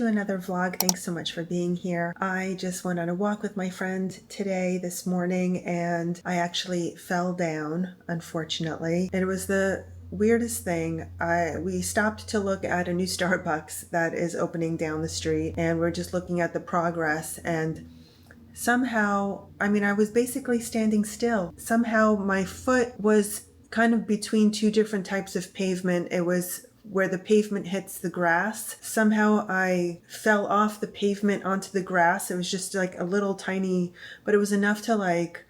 another vlog. Thanks so much for being here. I just went on a walk with my friend this morning, and I actually fell down, unfortunately. And it was the weirdest thing. We stopped to look at a new Starbucks that is opening down the street, and we're just looking at the progress, and somehow, I was basically standing still. Somehow my foot was kind of between two different types of pavement. It was where the pavement hits the grass. Somehow I fell off the pavement onto the grass. It was just like a little tiny, but it was enough to like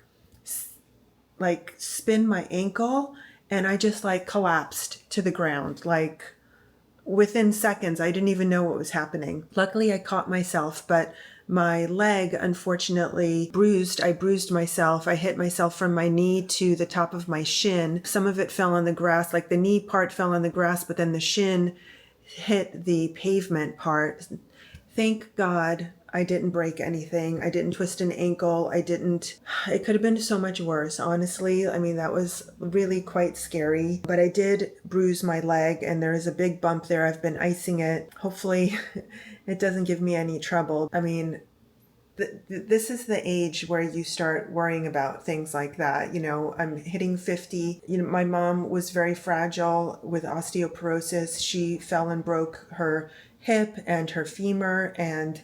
spin my ankle, and I just like collapsed to the ground. Like within seconds, I didn't even know what was happening. Luckily, I caught myself, but my leg, unfortunately, bruised. I bruised myself. I hit myself from my knee to the top of my shin. Some of it fell on the grass, like the knee part fell on the grass, but then the shin hit the pavement part. Thank God I didn't break anything. I didn't twist an ankle. It could have been so much worse, honestly. That was really quite scary. But I did bruise my leg, and there is a big bump there. I've been icing it. Hopefully it doesn't give me any trouble. This is the age where you start worrying about things like that. I'm hitting 50. My mom was very fragile with osteoporosis. She fell and broke her hip and her femur, and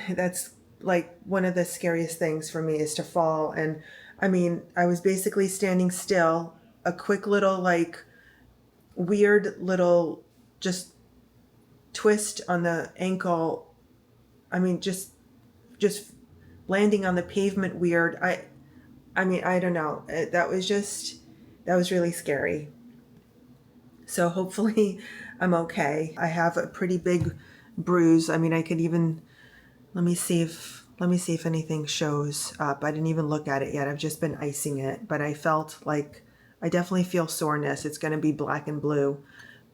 that's like one of the scariest things for me is to fall. And I was basically standing still, a quick little weird little just twist on the ankle. Just landing on the pavement weird. I don't know. That was really scary. So hopefully I'm okay. I have a pretty big bruise. I could even, let me see if anything shows up. I didn't even look at it yet. I've just been icing it, but I felt like I definitely feel soreness. It's going to be black and blue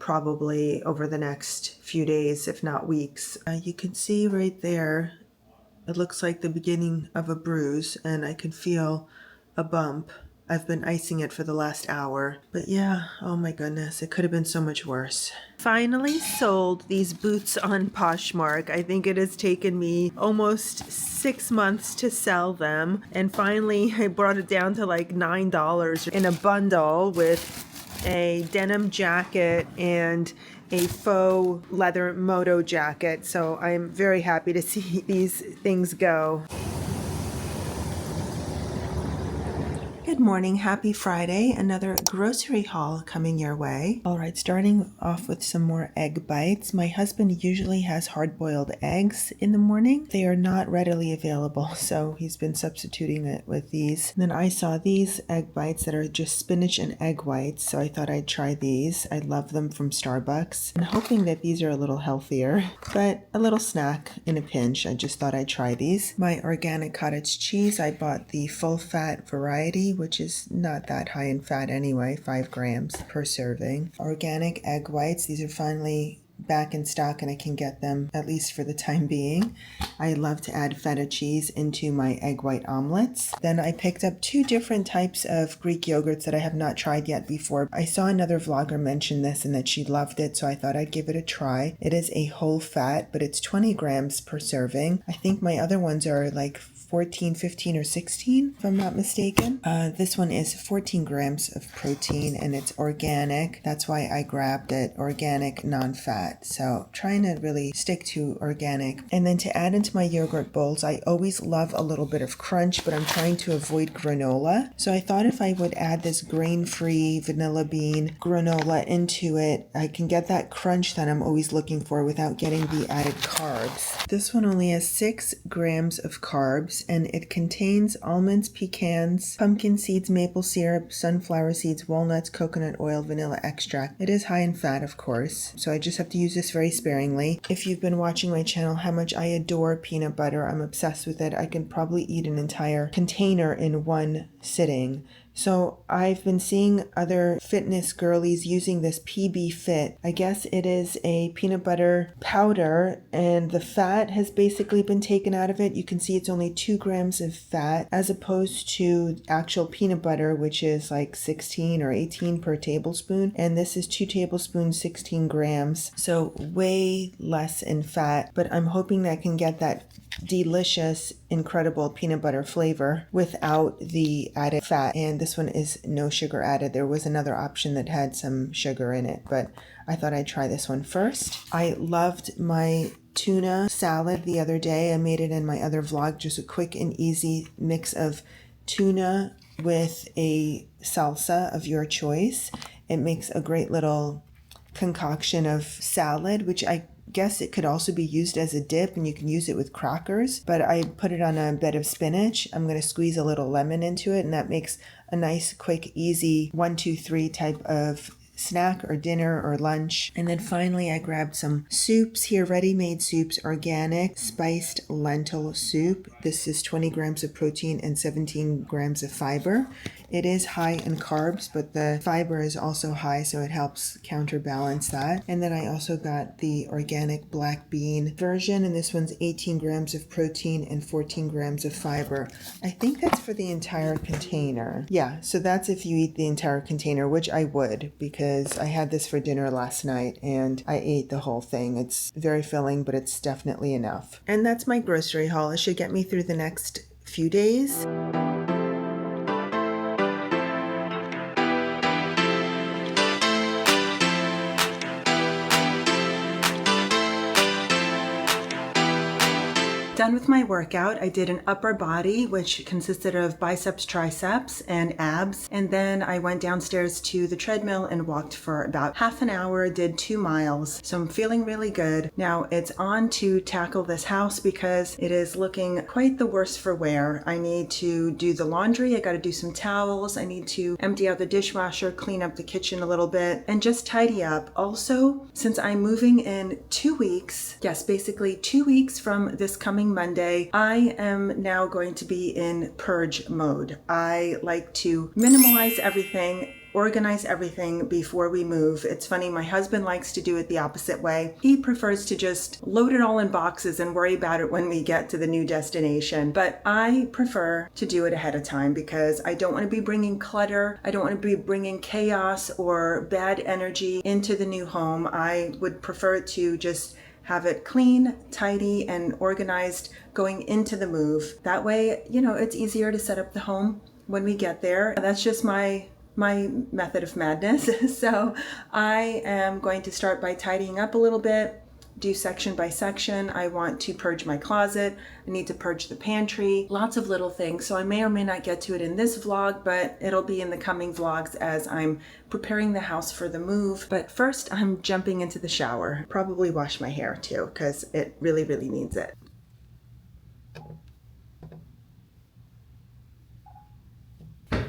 probably over the next few days, if not weeks. You can see right there, it looks like the beginning of a bruise, and I can feel a bump. I've been icing it for the last hour. But yeah, oh my goodness, it could have been so much worse. Finally sold these boots on Poshmark. I think it has taken me almost 6 months to sell them. And finally, I brought it down to like $9 in a bundle with a denim jacket and a faux leather moto jacket. So I'm very happy to see these things go. Good morning, happy Friday. Another grocery haul coming your way. All right, starting off with some more egg bites. My husband usually has hard-boiled eggs in the morning. They are not readily available, so he's been substituting it with these. And then I saw these egg bites that are just spinach and egg whites, so I thought I'd try these. I love them from Starbucks. I'm hoping that these are a little healthier, but a little snack in a pinch. I just thought I'd try these. My organic cottage cheese, I bought the full-fat variety, which is not that high in fat anyway, 5 grams per serving. Organic egg whites, these are finally back in stock and I can get them at least for the time being. I love to add feta cheese into my egg white omelets. Then I picked up 2 different types of Greek yogurts that I have not tried yet before. I saw another vlogger mention this and that she loved it, so I thought I'd give it a try. It is a whole fat, but it's 20 grams per serving. I think my other ones are like 14, 15, or 16, if I'm not mistaken. This one is 14 grams of protein and it's organic. That's why I grabbed it, organic, non-fat. So trying to really stick to organic. And then to add into my yogurt bowls, I always love a little bit of crunch, but I'm trying to avoid granola. So I thought if I would add this grain-free vanilla bean granola into it, I can get that crunch that I'm always looking for without getting the added carbs. This one only has 6 grams of carbs, and it contains almonds, pecans, pumpkin seeds, maple syrup, sunflower seeds, walnuts, coconut oil, vanilla extract. It is high in fat, of course, so I just have to use this very sparingly. If you've been watching my channel, how much I adore peanut butter. I'm obsessed with it. I can probably eat an entire container in one sitting So I've been seeing other fitness girlies using this PB Fit. I guess it is a peanut butter powder, and the fat has basically been taken out of it. You can see it's only 2 grams of fat as opposed to actual peanut butter, which is like 16 or 18 per tablespoon. And this is 2 tablespoons, 16 grams. So way less in fat, but I'm hoping that I can get that delicious, incredible peanut butter flavor without the added fat. And this one is no sugar added. There was another option that had some sugar in it, but I thought I'd try this one first. I loved my tuna salad the other day. I made it in my other vlog, just a quick and easy mix of tuna with a salsa of your choice. It makes a great little concoction of salad, which I guess it could also be used as a dip, and you can use it with crackers, but I put it on a bed of spinach. I'm going to squeeze a little lemon into it, and that makes a nice, quick, easy 1, 2, 3 type of snack or dinner or lunch. And then finally I grabbed some soups here, ready-made soups, organic spiced lentil soup. This is 20 grams of protein and 17 grams of fiber. It is high in carbs, but the fiber is also high, so it helps counterbalance that. And then I also got the organic black bean version, and this one's 18 grams of protein and 14 grams of fiber. I think that's for the entire container. Yeah, so that's if you eat the entire container, which I would, because I had this for dinner last night and I ate the whole thing. It's very filling, but it's definitely enough. And that's my grocery haul. It should get me through the next few days. Done with my workout. I did an upper body, which consisted of biceps, triceps, and abs. And then I went downstairs to the treadmill and walked for about half an hour, did 2 miles. So I'm feeling really good. Now it's on to tackle this house because it is looking quite the worse for wear. I need to do the laundry. I got to do some towels. I need to empty out the dishwasher, clean up the kitchen a little bit, and just tidy up. Also, since I'm moving in 2 weeks, yes, basically 2 weeks from this coming Monday, I am now going to be in purge mode. I like to minimalize everything, organize everything before we move. It's funny, my husband likes to do it the opposite way. He prefers to just load it all in boxes and worry about it when we get to the new destination. But I prefer to do it ahead of time because I don't want to be bringing clutter. I don't want to be bringing chaos or bad energy into the new home. I would prefer to just have it clean, tidy, and organized going into the move. That way, it's easier to set up the home when we get there. That's just my method of madness. So I am going to start by tidying up a little bit, do section by section. I want to purge my closet. I need to purge the pantry, lots of little things. So I may or may not get to it in this vlog, but it'll be in the coming vlogs as I'm preparing the house for the move. But first I'm jumping into the shower. Probably wash my hair too, because it really, really needs it.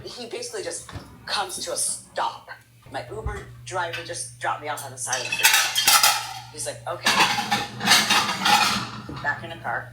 He basically just comes to a stop. My Uber driver just dropped me off on the side of the street. He's like, okay, back in the car.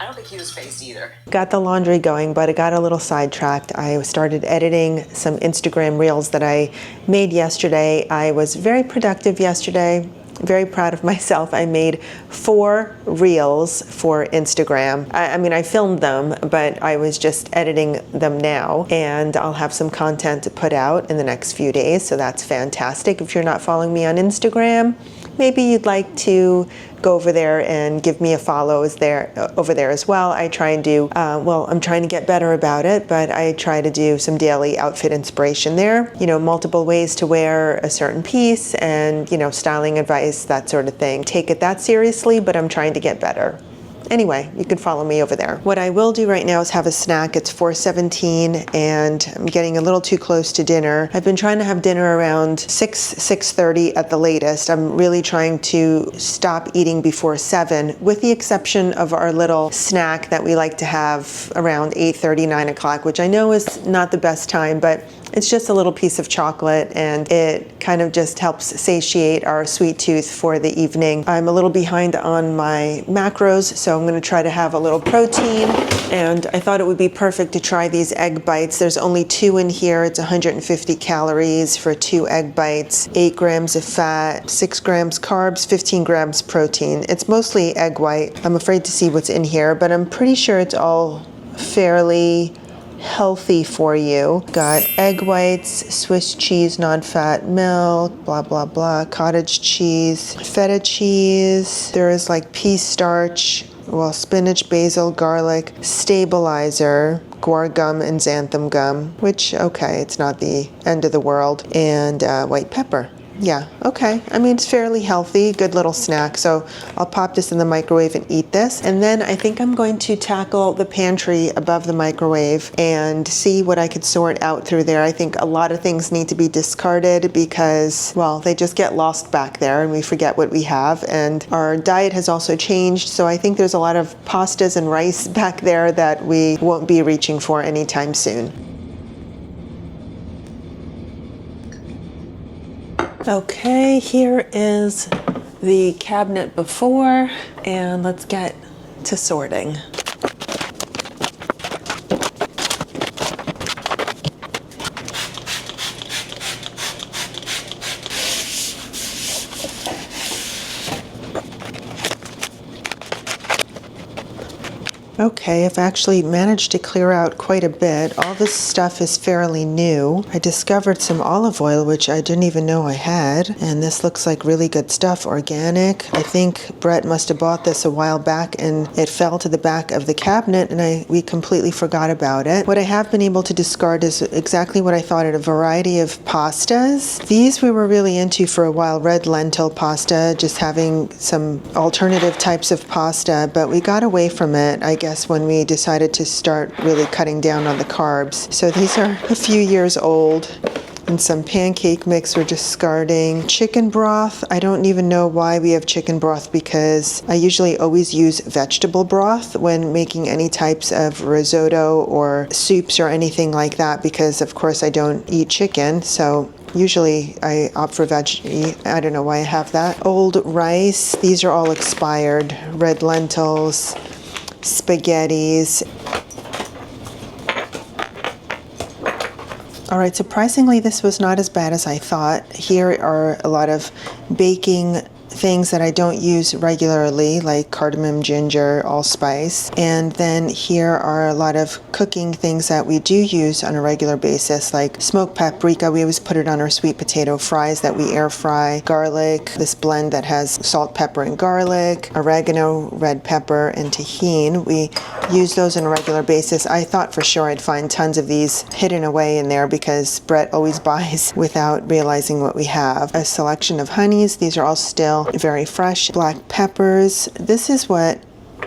I don't think he was phased either. Got the laundry going, but it got a little sidetracked. I started editing some Instagram reels that I made yesterday. I was very productive yesterday. Very proud of myself. I made 4 reels for Instagram. I mean, I filmed them, but I was just editing them now, and I'll have some content to put out in the next few days, so that's fantastic. If you're not following me on Instagram, maybe you'd like to go over there and give me a follow over there as well. I try and do, I'm trying to get better about it, but I try to do some daily outfit inspiration there. Multiple ways to wear a certain piece and, styling advice, that sort of thing. Take it that seriously, but I'm trying to get better. Anyway, you can follow me over there. What I will do right now is have a snack. It's 4:17 and I'm getting a little too close to dinner. I've been trying to have dinner around 6:30 at the latest. I'm really trying to stop eating before 7, with the exception of our little snack that we like to have around 8:30, 9 o'clock, which I know is not the best time, but it's just a little piece of chocolate and it kind of just helps satiate our sweet tooth for the evening. I'm a little behind on my macros, so I'm going to try to have a little protein, and I thought it would be perfect to try these egg bites. There's only 2 in here. It's 150 calories for 2 egg bites, 8 grams of fat, 6 grams carbs, 15 grams protein. It's mostly egg white. I'm afraid to see what's in here, but I'm pretty sure it's all fairly healthy for you. Got egg whites, Swiss cheese, non-fat milk, blah, blah, blah, cottage cheese, feta cheese. There is like pea starch, well, spinach, basil, garlic, stabilizer, guar gum, and xanthan gum, which, okay, it's not the end of the world, and white pepper. Yeah, okay. I mean, it's fairly healthy, good little snack. So I'll pop this in the microwave and eat this. And then I think I'm going to tackle the pantry above the microwave and see what I could sort out through there. I think a lot of things need to be discarded because, well, they just get lost back there and we forget what we have. And our diet has also changed. So I think there's a lot of pastas and rice back there that we won't be reaching for anytime soon. Okay, here is the cabinet before, and let's get to sorting. Okay, I've actually managed to clear out quite a bit. All this stuff is fairly new. I discovered some olive oil, which I didn't even know I had. And this looks like really good stuff, organic. I think Brett must have bought this a while back and it fell to the back of the cabinet and we completely forgot about it. What I have been able to discard is exactly what I thought, a variety of pastas. These we were really into for a while, red lentil pasta, just having some alternative types of pasta, but we got away from it, I guess, when we decided to start really cutting down on the carbs. So these are a few years old. And some pancake mix we're discarding. Chicken broth, I don't even know why we have chicken broth because I usually always use vegetable broth when making any types of risotto or soups or anything like that because of course I don't eat chicken, so usually I opt for veggie. I don't know why I have that. Old rice, these are all expired. Red lentils, spaghettis. All right, surprisingly, this was not as bad as I thought. Here are a lot of baking things that I don't use regularly, like cardamom, ginger, allspice. And then here are a lot of cooking things that we do use on a regular basis, like smoked paprika. We always put it on our sweet potato fries that we air fry. Garlic, this blend that has salt, pepper, and garlic. Oregano, red pepper, and tahini. We use those on a regular basis. I thought for sure I'd find tons of these hidden away in there because Brett always buys without realizing what we have. A selection of honeys. These are all still very fresh. Black peppers. This is what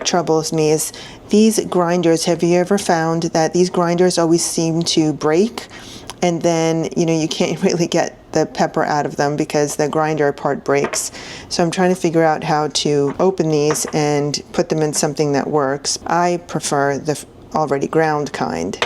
troubles me is these grinders. Have you ever found that these grinders always seem to break and then you can't really get the pepper out of them because the grinder part breaks? So I'm trying to figure out how to open these and put them in something that works. I prefer the already ground kind.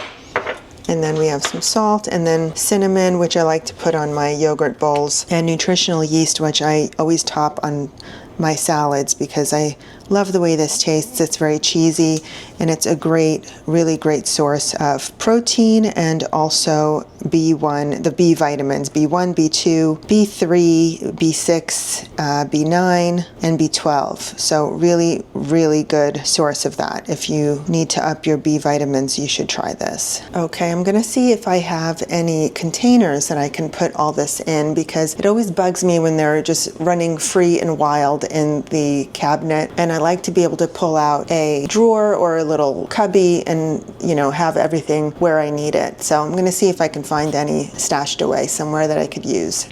And then we have some salt and then cinnamon, which I like to put on my yogurt bowls, and nutritional yeast, which I always top on my salads because I love the way this tastes. It's very cheesy and it's a great, really great source of protein and also B1, the B vitamins, B1, B2, B3, B6, B9, and B12. So really, really good source of that. If you need to up your B vitamins, you should try this. Okay, I'm gonna see if I have any containers that I can put all this in because it always bugs me when they're just running free and wild in the cabinet, and I like to be able to pull out a drawer or a little cubby and have everything where I need it. So I'm going to see if I can find any stashed away somewhere that I could use.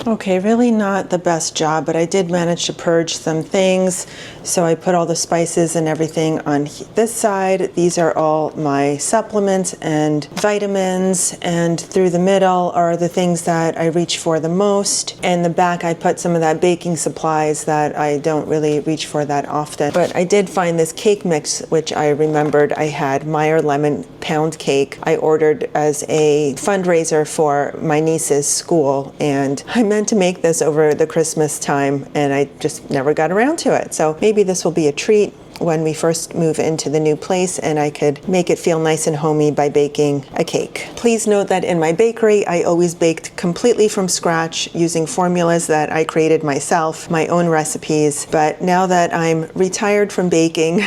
Okay, really not the best job, but I did manage to purge some things. So I put all the spices and everything on this side. These are all my supplements and vitamins, and through the middle are the things that I reach for the most. And the back I put some of that baking supplies that I don't really reach for that often. But I did find this cake mix, which I remembered I had, Meyer Lemon Pound Cake. I ordered as a fundraiser for my niece's school, and I meant to make this over the Christmas time, and I just never got around to it. So maybe this will be a treat when we first move into the new place, and I could make it feel nice and homey by baking a cake. Please note that in my bakery, I always baked completely from scratch using formulas that I created myself, my own recipes. But now that I'm retired from baking,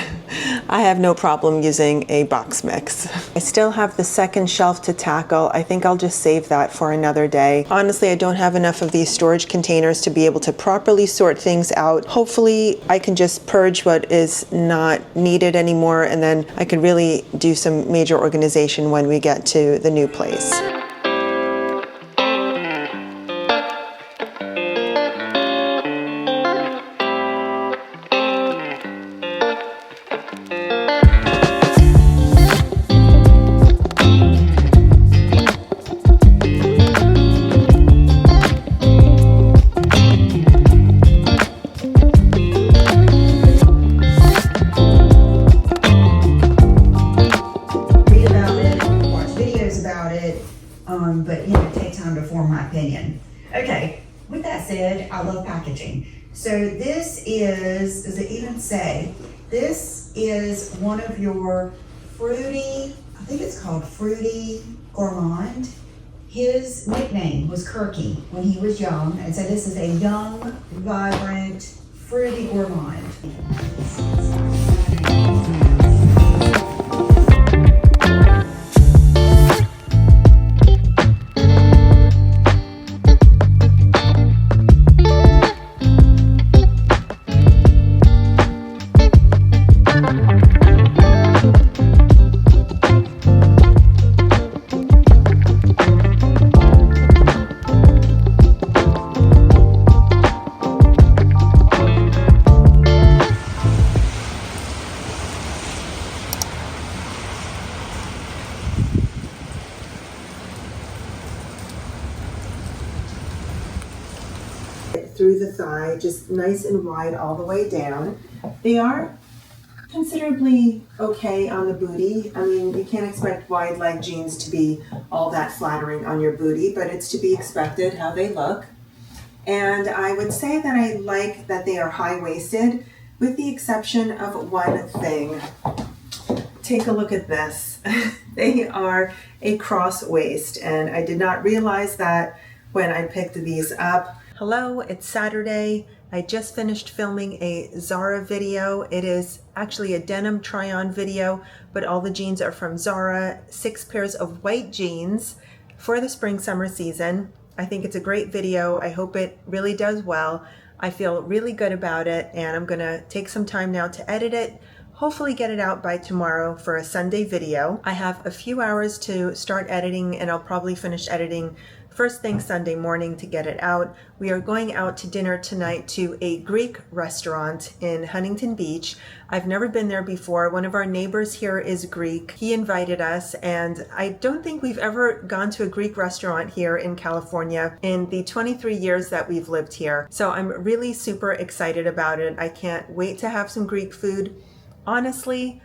I have no problem using a box mix. I still have the second shelf to tackle. I think I'll just save that for another day. Honestly, I don't have enough of these storage containers to be able to properly sort things out. Hopefully, I can just purge what is not needed anymore, and then I can really do some major organization when we get to the new place. Okay, with that said, I love packaging. So this is, does it even say? This is one of your fruity, I think it's called Fruity Gourmand. His nickname was Kirky when he was young, and so this is a young, vibrant, fruity gourmand. Through the thigh, just nice and wide all the way down. They are considerably okay on the booty. I mean, you can't expect wide leg jeans to be all that flattering on your booty, but it's to be expected how they look. And I would say that I like that they are high-waisted, with the exception of one thing. Take a look at this. They are a cross waist, and I did not realize that when I picked these up. Hello, it's Saturday. I just finished filming a Zara video. It is actually a denim try-on video, but all the jeans are from Zara. 6 pairs of white jeans for the spring-summer season. I think it's a great video. I hope it really does well. I feel really good about it, and I'm gonna take some time now to edit it. Hopefully get it out by tomorrow for a Sunday video. I have a few hours to start editing, and I'll probably finish editing first thing Sunday morning to get it out. We are going out to dinner tonight to a Greek restaurant in Huntington Beach. I've never been there before. One of our neighbors here is Greek. He invited us, and I don't think we've ever gone to a Greek restaurant here in California in the 23 years that we've lived here. So I'm really super excited about it. I can't wait to have some Greek food. Honestly,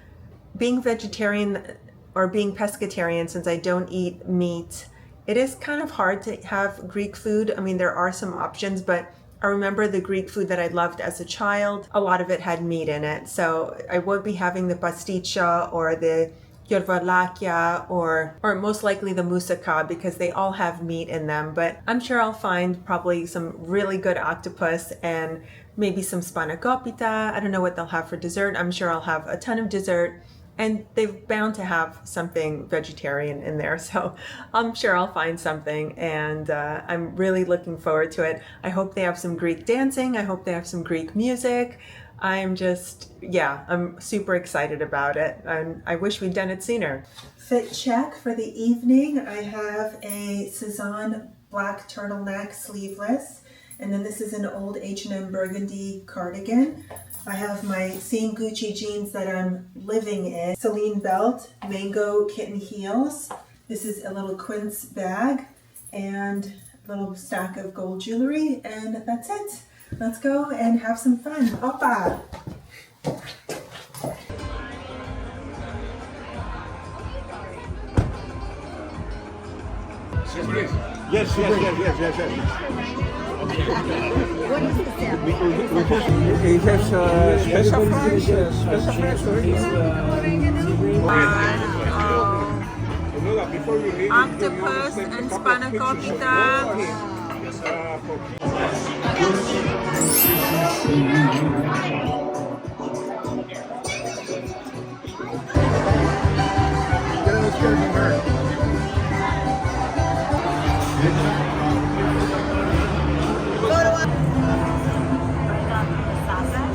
being vegetarian or being pescatarian, since I don't eat meat, it is kind of hard to have Greek food. I mean, there are some options, but I remember the Greek food that I loved as a child. A lot of it had meat in it. So I won't be having the pasticcia or the yorvalakia or most likely the moussaka, because they all have meat in them. But I'm sure I'll find probably some really good octopus and maybe some spanakopita. I don't know what they'll have for dessert. I'm sure I'll have a ton of dessert. And they're bound to have something vegetarian in there, so I'm sure I'll find something, and I'm really looking forward to it. I hope they have some Greek dancing. I hope they have some Greek music. I'm super excited about it, and I wish we'd done it sooner. Fit check for the evening. I have a Cezanne black turtleneck sleeveless, and then this is an old H&M burgundy cardigan. I have my same Gucci jeans that I'm living in. Celine belt, mango kitten heels. This is a little quince bag and a little stack of gold jewelry, and that's it. Let's go and have some fun. Opa! Yes. What is the sample? It has special fries, Octopus and spanakopita.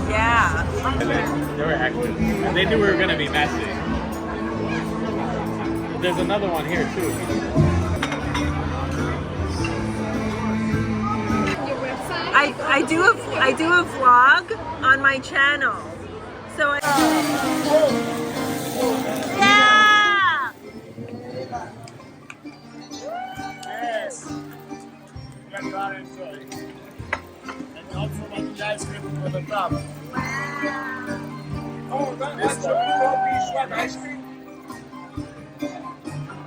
Yeah. They were active. And they knew we were going to be messy. There's another one here too. I do a vlog on my channel. So yeah. Yes. Yeah, you gotta enjoy. And also like the ice cream with the top. Oh, that's what ice cream.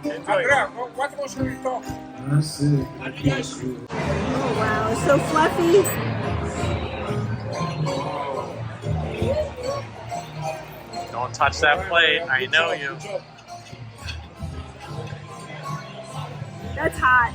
Andrea, what was we talk? Oh wow, so fluffy. Don't touch that plate. I know you. That's hot.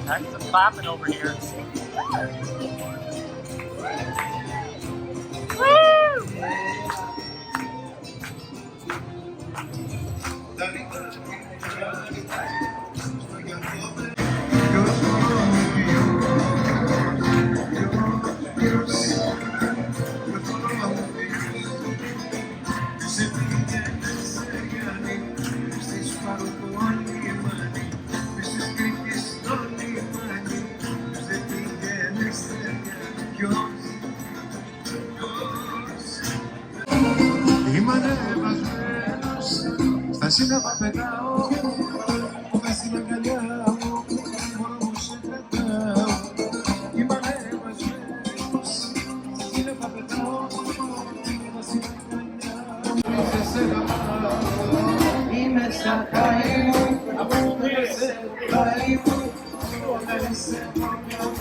Heck, it's clapping over here. Στα σύννεφα πετάω, μες στην αγκαλιά μου, μόνο μου σε κρατάω. Είμαι ανέβασμένος, στα σύννεφα πετάω, μες στην αγκαλιά μου. Σε σένα είμαι στα χάρη μου, είμαι σε χάρη μου, όταν είσαι μόνια μου.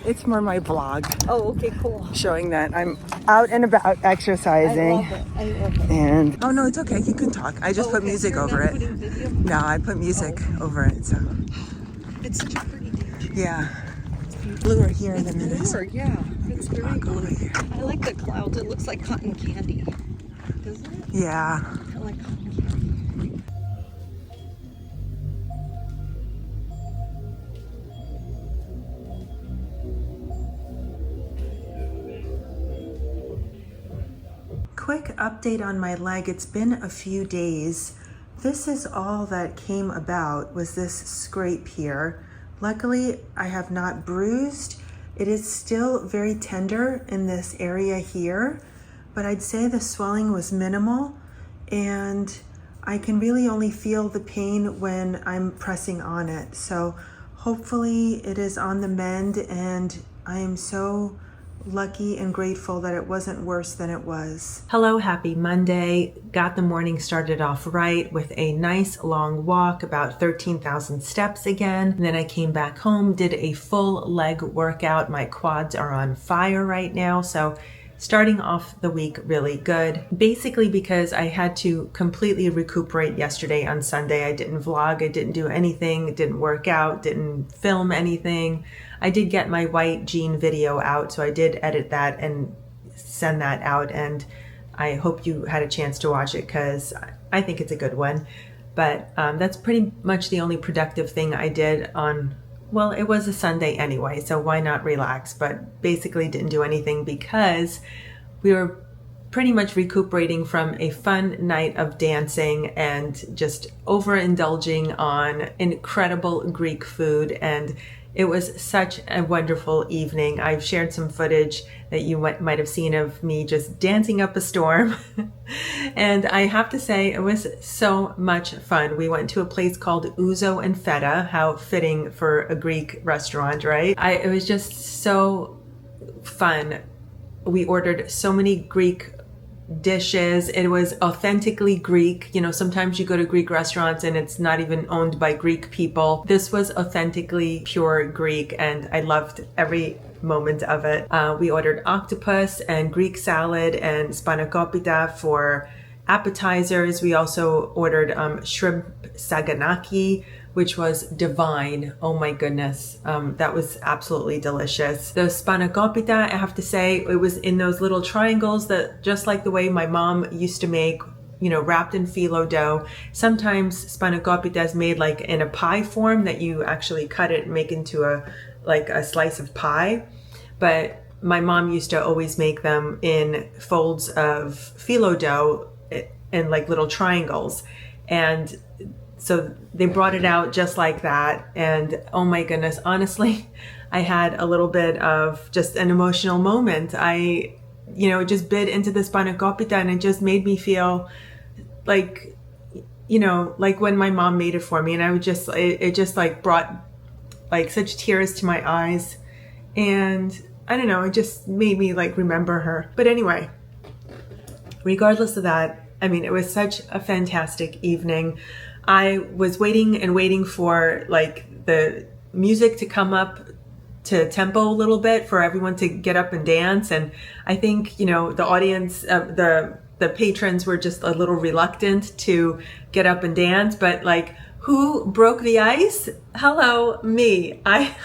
It's more my vlog. Oh, okay, cool. Showing that I'm out and about exercising. I love it. And oh no, it's okay. You can talk. I just put music over it. Video? No, I put music over it. So It's such a pretty day. yeah, bluer here than it is. Bluer, yeah. It's very Go over blue. here. I like the clouds. It looks like cotton candy. Doesn't it? Yeah. I like cotton candy. Quick update on my leg. It's been a few days. This is all that came about, was this scrape here. Luckily, I have not bruised. It is still very tender in this area here, but I'd say the swelling was minimal, and I can really only feel the pain when I'm pressing on it. So hopefully it is on the mend, and I am so lucky and grateful that it wasn't worse than it was. Hello, happy Monday. Got the morning started off right with a nice long walk, about 13,000 steps again. And then I came back home, did a full leg workout. My quads are on fire right now, so starting off the week really good. Basically because I had to completely recuperate yesterday on Sunday. I didn't vlog, I didn't do anything, didn't work out, didn't film anything. I did get my white jean video out, so I did edit that and send that out, and I hope you had a chance to watch it because I think it's a good one. But that's pretty much the only productive thing I did on, well, it was a Sunday anyway, so why not relax? But basically didn't do anything because we were pretty much recuperating from a fun night of dancing and just overindulging on incredible Greek food, and it was such a wonderful evening. I've shared some footage that you might have seen of me just dancing up a storm. And I have to say, it was so much fun. We went to a place called Ouzo and Feta. How fitting for a Greek restaurant, right? It was just so fun. We ordered so many Greek dishes. It was authentically Greek. You know, sometimes you go to Greek restaurants and it's not even owned by Greek people. This was authentically pure Greek, and I loved every moment of it. We ordered octopus and Greek salad and spanakopita for appetizers. We also ordered shrimp saganaki, which was divine. Oh my goodness. That was absolutely delicious. The spanakopita, I have to say, it was in those little triangles that just like the way my mom used to make, you know, wrapped in phyllo dough. Sometimes spanakopita is made like in a pie form that you actually cut it and make into a slice of pie. But my mom used to always make them in folds of phyllo dough in like little triangles. And so they brought it out just like that. And oh my goodness, honestly, I had a little bit of just an emotional moment. I, just bit into the spanakopita, and it just made me feel like, like when my mom made it for me. And I would just, it just like brought like such tears to my eyes. And I don't know, it just made me like remember her. But anyway, regardless of that, I mean, it was such a fantastic evening. I was waiting for like the music to come up to tempo a little bit for everyone to get up and dance. And I think, the audience, the patrons were just a little reluctant to get up and dance, but like, who broke the ice? Hello, me. I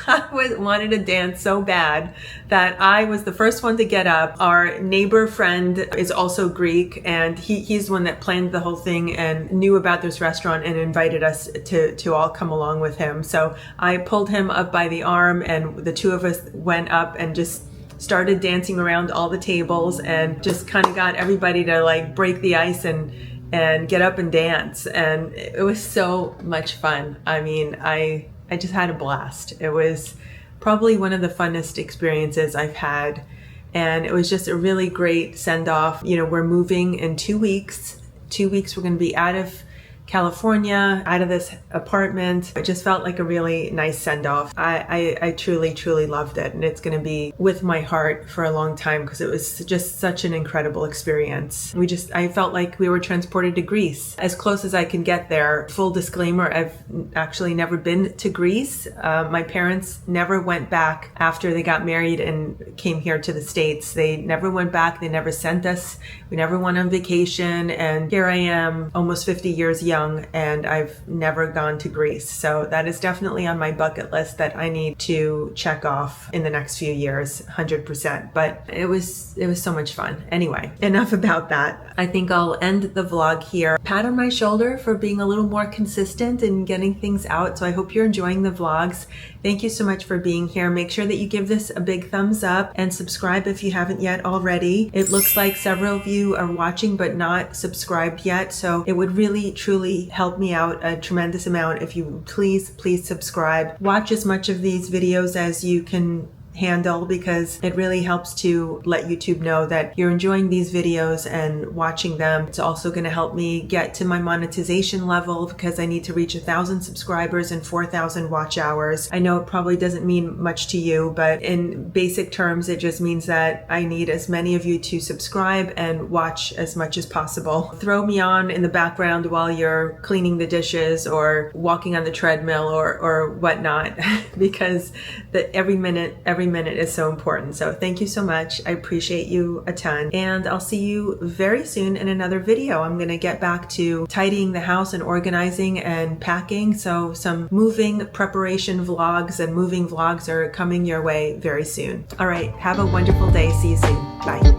wanted to dance so bad that I was the first one to get up. Our neighbor friend is also Greek, and he's the one that planned the whole thing and knew about this restaurant and invited us to all come along with him. So I pulled him up by the arm, and the two of us went up and just started dancing around all the tables and just kind of got everybody to like break the ice and get up and dance. And it was so much fun. I mean, I just had a blast. It was probably one of the funnest experiences I've had. And it was just a really great send off. We're moving in 2 weeks. 2 weeks we're going to be out of California, out of this apartment. It just felt like a really nice send-off. I truly, truly loved it. And it's going to be with my heart for a long time because it was just such an incredible experience. I felt like we were transported to Greece, as close as I can get there. Full disclaimer, I've actually never been to Greece. My parents never went back after they got married and came here to the States. They never went back. They never sent us. We never went on vacation. And here I am, almost 50 years young, and I've never gone to Greece. So that is definitely on my bucket list that I need to check off in the next few years, 100%. But it was so much fun. Anyway, enough about that. I think I'll end the vlog here. Pat on my shoulder for being a little more consistent and getting things out. So I hope you're enjoying the vlogs. Thank you so much for being here. Make sure that you give this a big thumbs up and subscribe if you haven't yet already. It looks like several of you are watching but not subscribed yet. So it would really, truly help me out a tremendous amount if you please subscribe. Watch as much of these videos as you can handle, because it really helps to let YouTube know that you're enjoying these videos and watching them. It's also going to help me get to my monetization level, because I need to reach 1,000 subscribers and 4,000 watch hours. I know it probably doesn't mean much to you, but in basic terms, it just means that I need as many of you to subscribe and watch as much as possible. Throw me on in the background while you're cleaning the dishes or walking on the treadmill or whatnot, because every minute is so important. So thank you so much. I appreciate you a ton, and I'll see you very soon in another video. I'm going to get back to tidying the house and organizing and packing. So some moving preparation vlogs and moving vlogs are coming your way very soon. All right. Have a wonderful day. See you soon. Bye.